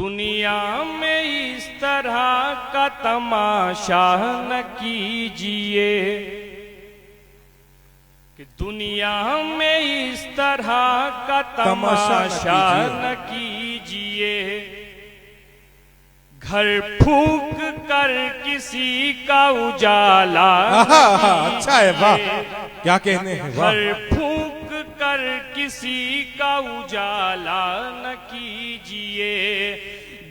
दुनिया में इस तरह का तमाशा न कीजिए कि दुनिया में इस तरह का तमाशा न कीजिए। घर फूंक कर किसी का उजाला अच्छा है, वाह क्या कहने हैं। घर फूंक कर किसी का उजाला न कीजिए।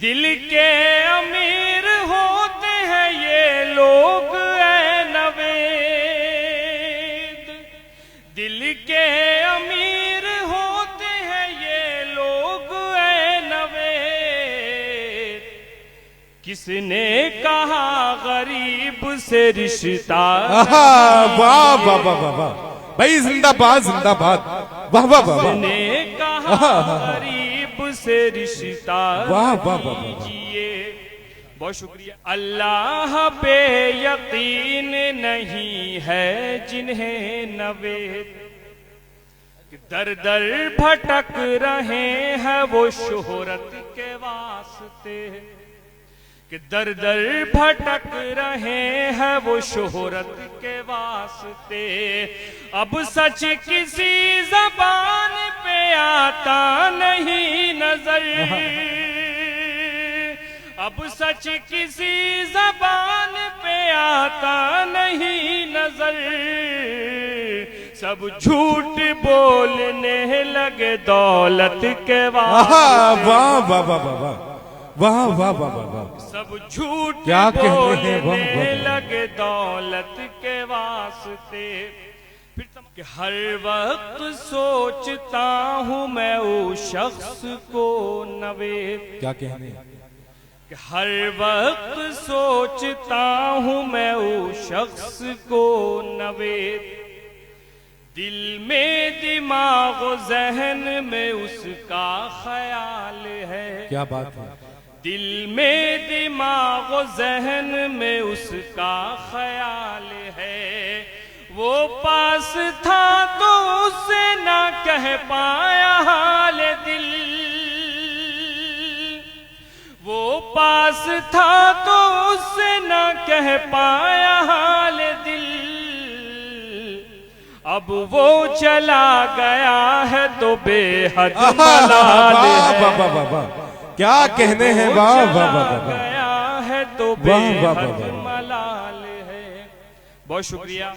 दिल के अमीर होते हैं ये लोग ऐ नवेद, दिल के अमीर होते हैं ये लोग ऐ नवेद। किसने कहा गरीब से रिश्ता, वाह वाह वाह वाह भाई, जिंदाबाद जिंदाबाद, वाह वाह वाह। किसने कहा गरीब से रिश्ता कीजिए। बहुत शुक्रिया। अल्लाह पे यकीन नहीं है जिन्हें नवेद, दर दर भटक रहे हैं वो शोहरत के वास्ते, कि दर दर भटक रहे हैं वो शोहरत के वास्ते। अब सच किसी ज़बान पे आता नहीं नजर, अब सच किसी ज़बान पे आता नहीं नजर। सब झूठ बोलने लगे दौलत के वास्ते। वाह वाह वाह वाह वाह वाह वाह वाह। सब झूठ क्या बोलने लगे दौलत के वास्ते। फिर कि हर वक्त सोचता हूँ मैं उस शख्स को नवेद, क्या कहने। कि हर वक्त सोचता हूँ मैं उस शख्स को नवेद। दिल में दिमाग ज़हन में उसका ख्याल है, क्या बात है। दिल में दिमाग ज़हन में उसका ख्याल है। वो पास था तो उससे ना कह पाया हाल दिल, वो पास था तो उससे ना कह पाया हाल दिल। अब वो चला गया है तो बेहद मलाल है। क्या कहने हैं, वाह वाह वाह। गया है तो बेहद मलाल है। बहुत शुक्रिया।